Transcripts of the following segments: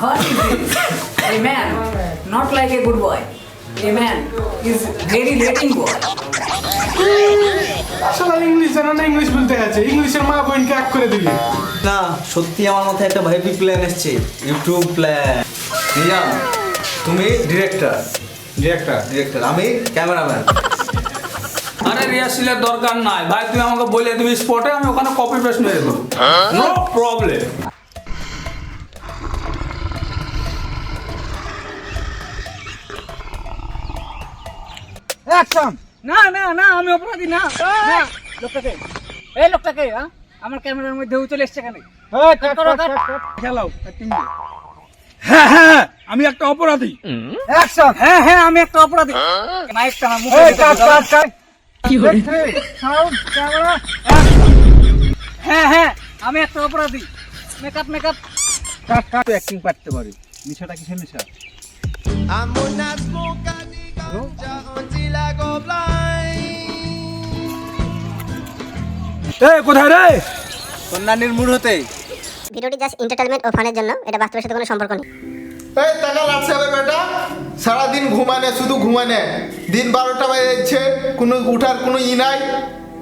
What is this? A man, not like a good boy. A man is very rating boy. শালা English জানা না, English বলতে আছে, ইংলিশের মা বোনকে এক করে দিবি। না সত্যি আমার মাথায় একটা ভাইপি প্ল্যান এসছে, ইউটিউব প্ল্যান। নিজাম তুমি ডিরেক্টর, আমি ক্যামেরাম্যান। আরে রিহার্সেলের দরকার নাই ভাই, তুই আমাকে বলে দিবি স্পটে, আমি ওখানে কপি পেস্ট মেরে দেবো, নো প্রবলেম। অ্যাকশন! না না না, আমি অপরাধী না। না, লোকটাকে, এই লোকটাকে, আমার ক্যামেরার মধ্যে চলে এসছে কেন? খেলাও হ্যাঁ হ্যাঁ আমি একটা অপরাধী। অ্যাকশন! হ্যাঁ হ্যাঁ, আমি একটা অপরাধী। মাইকটা আমার মুখে কি হলো? সাউন্ড, ক্যামেরা, হ্যাঁ হ্যাঁ, আমি একটা অপরাধী। মেকআপ মেকআপ কাট অ্যাক্টিং পারতে পারি। নেশাটা কিসের নেশা? এই কোথায় রে? কন্যানির মুড হতে। ভিডিওটি জাস্ট এন্টারটেইনমেন্ট ও ফানের জন্য, এটা বাস্তবের সাথে কোনো সম্পর্ক নেই। এই টাকা লাগছে হবে বেটা, সারাদিন ঘুমানে, শুধু ঘুমানে, দিন 12টা বাজে যাচ্ছে, কোনো উঠার কোনো নাই,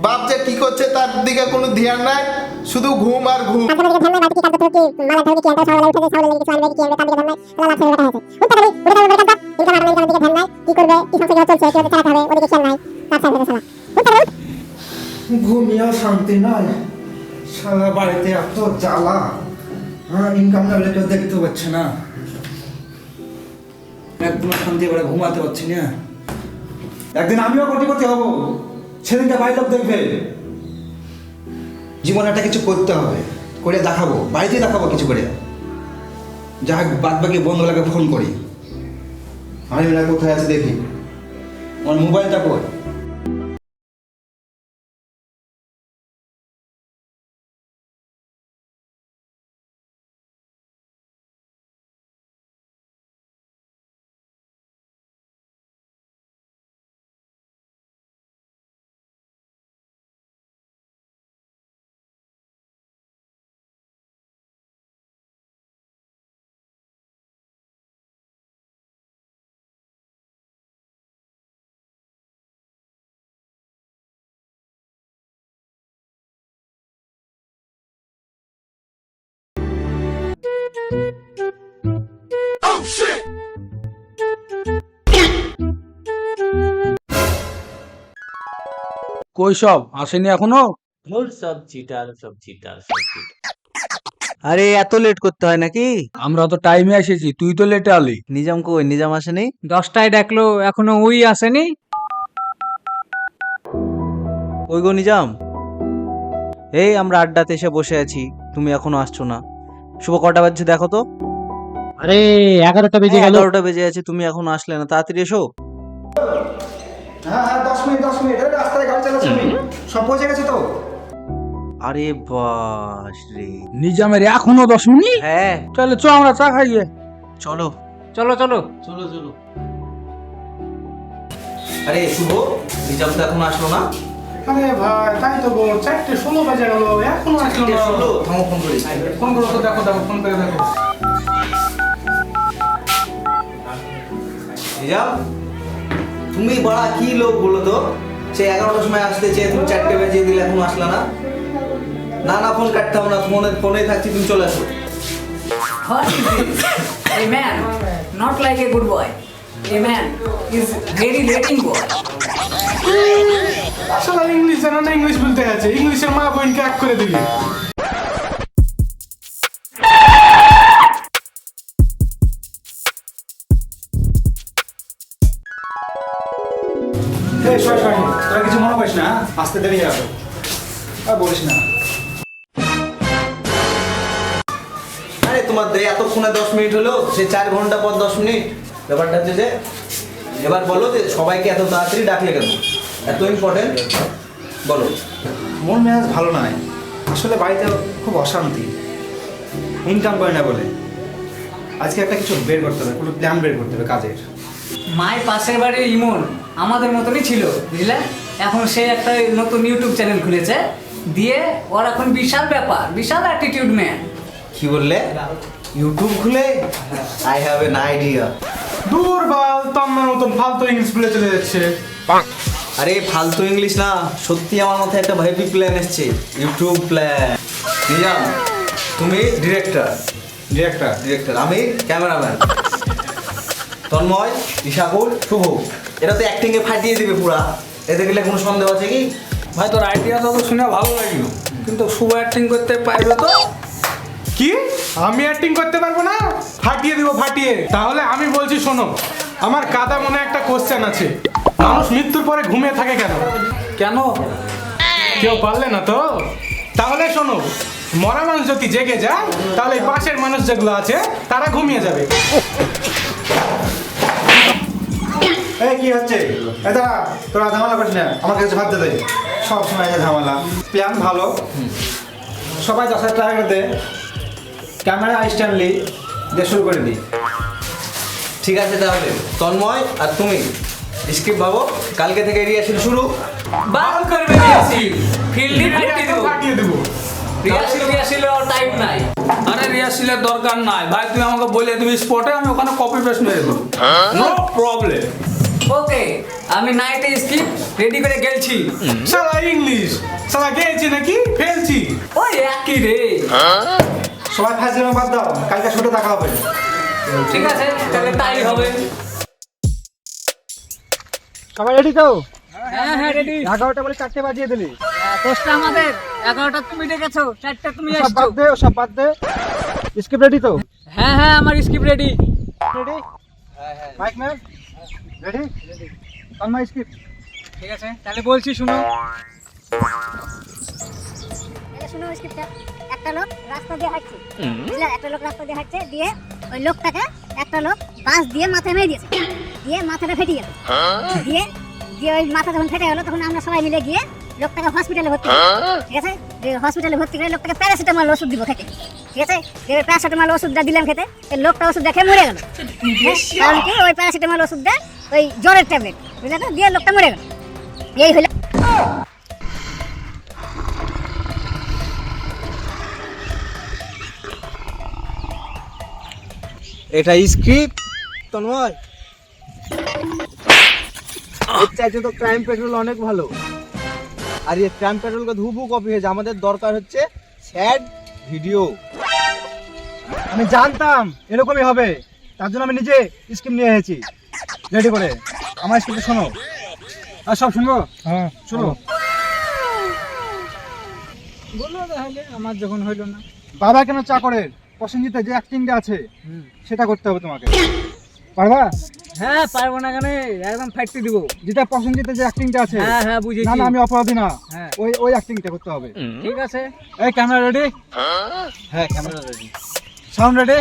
বাপ যে কি করছে তার দিকে কোনো ধ্যান নাই, শুধু ঘুম আর ঘুম। ঘুমিয়েও শান্তি নয়, সারা বাড়িতে এত জ্বালা, ইনকাম না হলে কেউ দেখতে পাচ্ছে না, একদম শান্তি করে ঘুমাতে পারছি না। একদিন আমিও কোটিপতি হব, সেদিনটা বাড়ির লোক দেখবে। জীবনে একটা কিছু করতে হবে, করে দেখাবো, বাড়িতে দেখাবো কিছু করে। যা বাদ বাকি বন্ধুগুলোকে ফোন করি, আমি না কোথায় আছে দেখি, আমার মোবাইলটা কই। কই সব আসেনি এখনো? সব চিটার। আরে এত লেট করতে হয় নাকি? আমরা তো টাইমে এসেছি, তুই তো লেটে আলি। নিজাম কই? নিজাম আসেনি? 10টায় ডাকলো, এখনো ওই আসেনি। ওই গো নিজাম, এই আমরা আড্ডাতে এসে বসে আছি, তুমি এখনো আসছো না। শুভ কটা বাজছে দেখো তো? আরে 11টা বেজে গেল। 11টা বেজে আছে, তুমি এখনো আসলে না, তাড়াতাড়ি এসো। হ্যাঁ হ্যাঁ, 10 মিনিট, রাস্তায় গাড়ি চালাচ্ছি আমি, সব পৌঁছে গেছে তো। আরে বাস রে। নিজামের এখনো 10 মিনিট? হ্যাঁ তাহলে চ আমরা চা খাইয়ে। চলো চলো চলো। আরে শুভ, নিজাম তো এখনো আসলো না। আরে ভাই, তাই তো গো, 4:16 বাজে গেল, এখনো আসলো না। থামো, ফোন করি। ফোন করো তো, দেখো দেখো, ফোন করে দেখো। নিজাম, তুমি বড়া কি লোক বলো তো? সে 11টার সময় আসতে চেয়ে তুমি 4টে বেজে দিলে এখনো আসলা না। না না, ফোন কাটতে হবে না, ফোনে থাকছি, তুমি চলে আসো। What is this? A man, not like a good boy. A man is very rating boy. শালা ইংলিশ জানা না, ইংলিশ বলতে আছে, ইংলিশের মা বোনকে এক করে দিবি। তোরা কিছু মনে করিস না, আসতে দেরি যাবে, বলিস না। আরে তোমার এতক্ষণে 10 মিনিট হলো, সে 4 ঘন্টা পর 10 মিনিট। ব্যাপারটা হচ্ছে যে এবার বলো যে সবাইকে এত তাড়াতাড়ি ডাকলে কেন? এত ইম্পর্টেন্ট বলো। মন মেজাজ ভালো নয়, আসলে বাড়িতে খুব অশান্তি, ইনকাম করে না বলে। আজকে একটা কিছু বের করতে হবে, কোনো প্ল্যান বের করতে হবে কাজের। মায়ের পাশের বাড়ির ইমন আমাদের মতনই ছিল, বুঝলে? এখন সে একটা নতুন ইউটিউব চ্যানেল খুলেছে, দিয়ে ওর এখন বিশাল ব্যাপার, বিশাল অ্যাটিটিউড ম্যান। কি বললে? ইউটিউব খুলে আই হ্যাভ এন আইডিয়া। দুর্বল তোমার মতন ফালতু ইংলিশ বলে চলে যাচ্ছে। আরে ফালতু ইংলিশ না, সত্যি আমার মাথায় একটা হেভি প্ল্যান এসছে, ইউটিউব প্ল্যান। নিজাম তুমি ডিরেক্টর, ডিরেক্টর আমি ক্যামেরাম্যান, তন্ময়, ইশাকুল, শুভ, এরা তো অ্যাক্টিং এ ফাটিয়ে দিবে পুরা। এতে গেলে কোনো সন্দেহ আছে কি? ভাই তোর আইডিয়াটা তো শুনে ভালো লাগলো, কিন্তু শুভ অ্যাক্টিং করতে পারবে তো? কি আমি অ্যাক্টিং করতে পারবো না? ফাটিয়ে দিব ফাটিয়ে। তাহলে আমি বলছি শোনো, আমার কাদা মনে একটা কোশ্চেন আছে, মানুষ মৃত্যুর পরে ঘুমিয়ে থাকে কেন? কেন? কেউ পারলে না তো? তাহলে শোনো, মরা মানুষ যদি জেগে যায় তাহলে এই পাশের মানুষ যেগুলো আছে তারা ঘুমিয়ে যাবে। এই কি হচ্ছে? এটা তোরা ঝামেলা করিস না, আমার কাছে ভাবতে দে। সব সময় ঝামেলা। প্ল্যান ভালো, সবাই 10,000 টাকা করে দে, ক্যামেরা স্ট্যান্ডলি দিয়ে শুরু করে দিই। ঠিক আছে, তাহলে তন্ময় আর তুমি স্ক্রিপ্ট ভাবো, কালকে থেকে রিহার্সাল শুরু। বাল করবে রিহার্সিল, ফিল্ডে ফাটিয়ে দেবো। ফাটিয়ে দেবো। রিহার্সিলের টাইম নাই। আরে রিহার্সালের দরকার নাই ভাই, তুমি আমাকে বলে দিবি স্পটে, আমি ওখানে কপি পেস্ট মেরে দেবো, নো প্রবলেম। ওকে, আমি নাইটে স্ক্রিপ্ট রেডি করে গেলছি। শালা ইংলিশ, শালা গেয়েছি নাকি ফেলছি? ওই একই রে। সবাই ফাইজলামে বাদ দাও, কালকে শুটে দেখা হবে। ঠিক আছে, তাহলে তাই হবে। সবাই রেডি তো? হ্যাঁ হ্যাঁ রেডি। 11টা বলে 4টে বাজিয়ে দিলি। 10টা আমাদের, 11টা তুমি ডেকেছো, 4টা তুমি সব আসছো। বাদ দে, সব বাদ দে। স্ক্রিপ্ট রেডি তো? হ্যাঁ হ্যাঁ আমার script ready. Ready? Mic man ready? আমার স্ক্রিপ্ট ঠিক আছে, তাহলে বলছি শুনো। শুনো স্ক্রিপ্টটা। একটা লোক রাস্তা দিয়ে হাঁটছে, বুঝলে? একটা লোক রাস্তা দিয়ে হাঁটছে, দিয়ে ওই লোকটাকে একটা লোক বাঁশ দিয়ে মাথায় মেরে দিয়েছে, দিয়ে মাথাটা ফেটে গেল। দিয়ে দিয়ে ওই মাথা যখন ফেটে গেল তখন আমরা সবাই মিলে গিয়ে লোকটাকে হসপিটালে ভর্তি করি। ঠিক আছে, হসপিটালে ভর্তি করে লোকটাকে প্যারাসিটামল ওষুধ দিব খেতে। ঠিক আছে, প্যারাসিটামল ওষুধটা দিলাম খেতে, এই লোকটা ওষুধ দেখে মরে গেল। কারণ কি, ওই প্যারাসিটামল ওষুধটা ওই জ্বরের ট্যাবলেট, বুঝলে তো? দিয়ে লোকটা মরে গেল। এই হলো এটা স্ক্রিপ্ট তন্ময়, এর চাইতে তো ক্রাইম পেট্রোল অনেক ভালো। আর এই ক্রাইম পেট্রোলকে ধুবু কপি হয়েছে, আমাদের দরকার হচ্ছে স্যাড ভিডিও। আমি জানতাম এরকমই হবে, তার জন্য আমি নিজে স্ক্রিপ্ট নিয়ে এসেছি রেডি করে। আমার স্ক্রিপ্ট শোনো, আর সব শুনবো? হ্যাঁ শুনো। বলো তাহলে, আমার যখন হইলো না। বাবা কেন চাকরের প্রসেনজিতে যে অ্যাক্টিংটা আছে সেটা করতে হবে তোমাকে, পারবা? হ্যাঁ পারবো না কেন, একদম ফাইটতে দিব। যেটা প্রসেনজিতে যে অ্যাক্টিংটা আছে। হ্যাঁ হ্যাঁ বুঝেছি। না না, আমি অপরাধী না, হ্যাঁ। ওই ওই অ্যাক্টিংটা করতে হবে। ঠিক আছে। এই ক্যামেরা রেডি? হ্যাঁ camera ready, sound ready?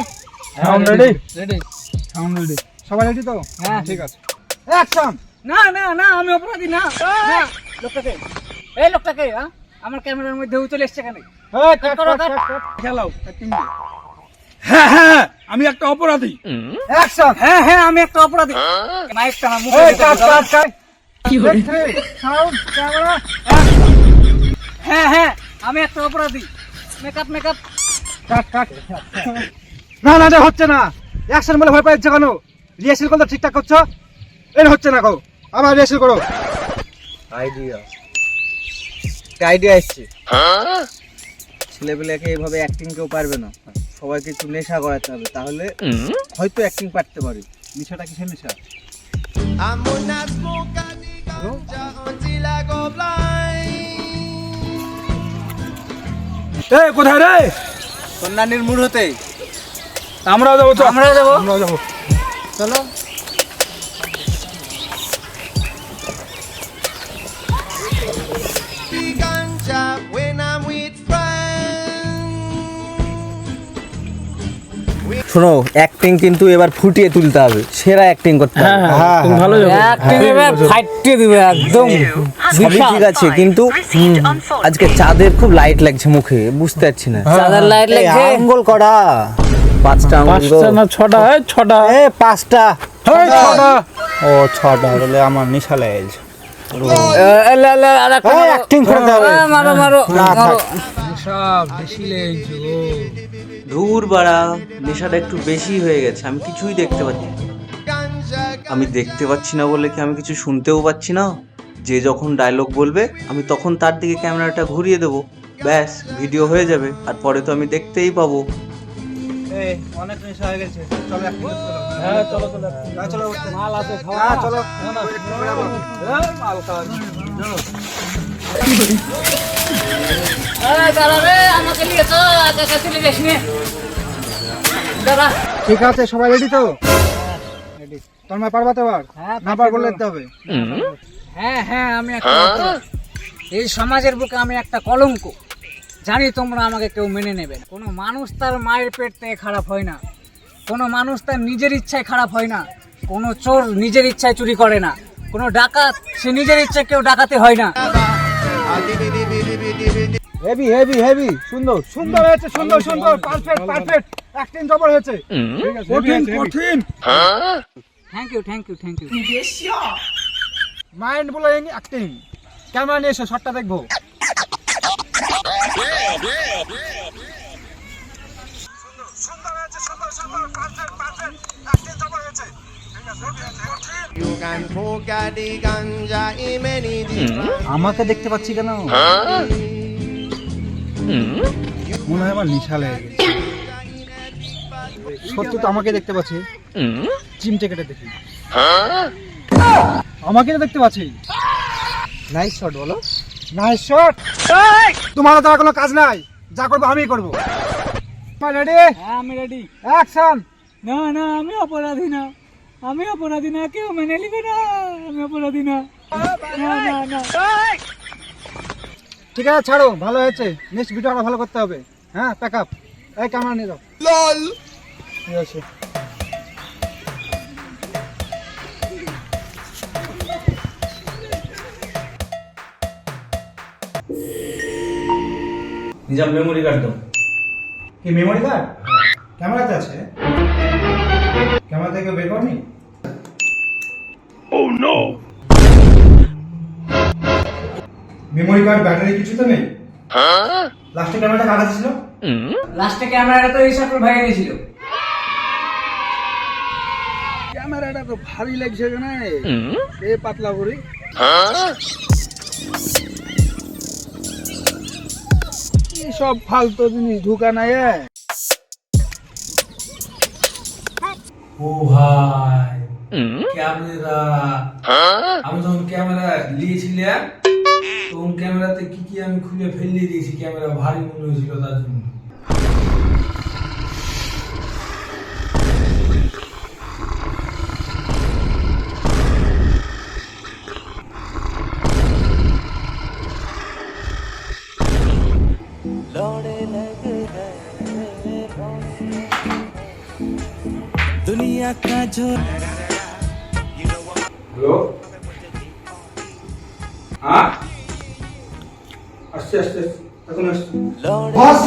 Sound ready ready. Sound ready. সবাই রেডি তো? হ্যাঁ ঠিক আছে, অ্যাকশন। না না না, আমি অপরাধী না। না, লোকটাকে, এই লোকটাকে, হ্যাঁ আমার ক্যামেরার মধ্যে চলে এসছে কেন? এই কাট করো, কাট। খেলাও অ্যাক্টিং। হ্যাঁ হ্যাঁ আমি একটা অপরাধী। অ্যাকশন। হ্যাঁ হ্যাঁ আমি একটা অপরাধী। মাইকটা আমার মুখে এই দিতে কাট দাও। কাট কাট। কি হচ্ছে? সাউন্ড, ক্যামেরা, হ্যাঁ হ্যাঁ আমি একটা অপরাধী। Makeup makeup. Cut cut. না না, এটা হচ্ছে না। অ্যাকশন বলে ভয় পাচ্ছ কেন? রিহার্সাল করতে ঠিকঠাক করছো, এটা হচ্ছে না। কও আবার রিহার্সাল করো। আইডিয়া, আইডিয়া এসছে। ছেলেপেলেকে এইভাবে অ্যাক্টিং কেউ পারবে না, সবাইকে একটু নেশা করাতে হবে, তাহলে হয়তো অ্যাক্টিং পারতে পারি। নেশাটা কিসের নেশা? এই কোথায় রে? কন্যানির মুড হতে আমরাও যাবো তো। আমরাও যাবো। আমরাও যাবো। চলো। শোনো, অ্যাক্টিং কিন্তু এবার ফুটিয়ে তুলতে হবে, সেরা অ্যাক্টিং করতে হবে। হ্যাঁ তুমি ভালো অ্যাক্টিং এবার ফাইটতে দিবে একদম। সবই ঠিক আছে, কিন্তু আজকে চাঁদের খুব লাইট লাগছে মুখে, বুঝতে পারছি না। চাঁদের লাইট লাগছে। আঙ্গুল করা 5টা আঙ্গুল না 6টা, 6টা। 5টা। ও 6টা বলে আমার নেশা লেগেছে। অ্যাক্টিং করতে হবে। মারো মারো না, মারো। থাক। সব বেশি লেগেছে। ধুর বাড়া, নেশাটা একটু বেশি হয়ে গেছে, আমি কিছুই দেখতে পাচ্ছি না। আমি দেখতে পাচ্ছি না বলে কি আমি কিছু শুনতেও পাচ্ছি না? যে যখন ডায়লগ বলবে আমি তখন তার দিকে ক্যামেরাটা ঘুরিয়ে দেবো, ব্যাস ভিডিও হয়ে যাবে, আর পরে তো আমি দেখতেই পাবো। এই অনেক নেশা হয়ে গেছে, চলো এক মিনিট চলো। হ্যাঁ চলো চলো, চলো উঠতে। মাল আছে খাওয়া। হ্যাঁ চলো। মাল খাওয়া দাঁড়া রে, আমাকে নিয়ে তো একা চলে যাস নে। দাঁড়া। ঠিক আছে, সবাই রেডি তো? তোমরা পারবা তো? এবার হ্যাঁ, না পারবো লিখতে হবে। হ্যাঁ হ্যাঁ, আমি একটা অপরাধী। এই সমাজের বুকে আমি একটা কলঙ্ক। জানি তোমরা আমাকে কেউ মেনে নেবে না। কোনো মানুষ তার মায়ের পেট থেকে খারাপ হয় না, কোনো মানুষ তার নিজের ইচ্ছায় খারাপ হয় না, কোনো চোর নিজের ইচ্ছায় চুরি করে না, কোনো ডাকাত সে নিজের ইচ্ছায় কেউ ডাকাতে হয় না। হেভি হেভি হেভি, সুন্দর সুন্দর হয়েছে, সুন্দর সুন্দর, পারফেক্ট পারফেক্ট, অ্যাক্টিং জবর হয়েছে। কঠিন কঠিন। Thank you thank you thank you. Mind blowing acting. Camera নিয়ে এসো, শটটা দেখবো। আমাকে দেখতে পাচ্ছি কেন? মনে হয় আমার নিশা লেগে গেছে। সত্যি তো আমাকে দেখতে পাচ্ছি। চিমটে কেটে দেখি, আমাকে তো দেখতে পাচ্ছি। নাইস শট বলো, নাইস শট। তোমার তো আর কোনো কাজ নাই, যা করবো আমিই করবো। রেডি? হ্যাঁ আমি রেডি। অ্যাকশন। না না, আমি অপরাধী না, আমি অপরাধী না, কেউ মেনে নিবে না, আমি অপরাধী না। না না না। ঠিক আছে ছাড়ো, ভালো হয়েছে। নেক্সট ভিডিও আরো ভালো করতে হবে। হ্যাঁ, প্যাক আপ। এই ক্যামেরা নিয়ে যাও। লল। ঠিক আছে। নিজের মেমোরি কার্ড দাও। কি মেমোরি কার্ড? ক্যামেরাতে আছে। ক্যামেরা থেকে বের করনি? ও নো। মেমোরি কার্ড, ব্যাটারি কিছু তো নেই? হ্যাঁ। লাস্টে ক্যামেরাটা কার কাছে ছিল? লাস্টে ক্যামেরাটা তো ইসাকুর ভাই এনেছিল। ক্যামেরাটা তো ভারী লাগছে না, এ পাতলা করি। সব ফালতু জিনিস ঢুকা নাই। ও ভাই ক্যামেরা, আমি যখন ক্যামেরা নিয়েছিলাম তখন ক্যামেরাতে কি কি আমি খুলে ফেলে দিয়েছি, ক্যামেরা ভারী মনে হয়েছিল তার জন্য। दुनिया का जो হ্যালো, হ্যাঁ আসছে আসছে, এখন আসছে। বস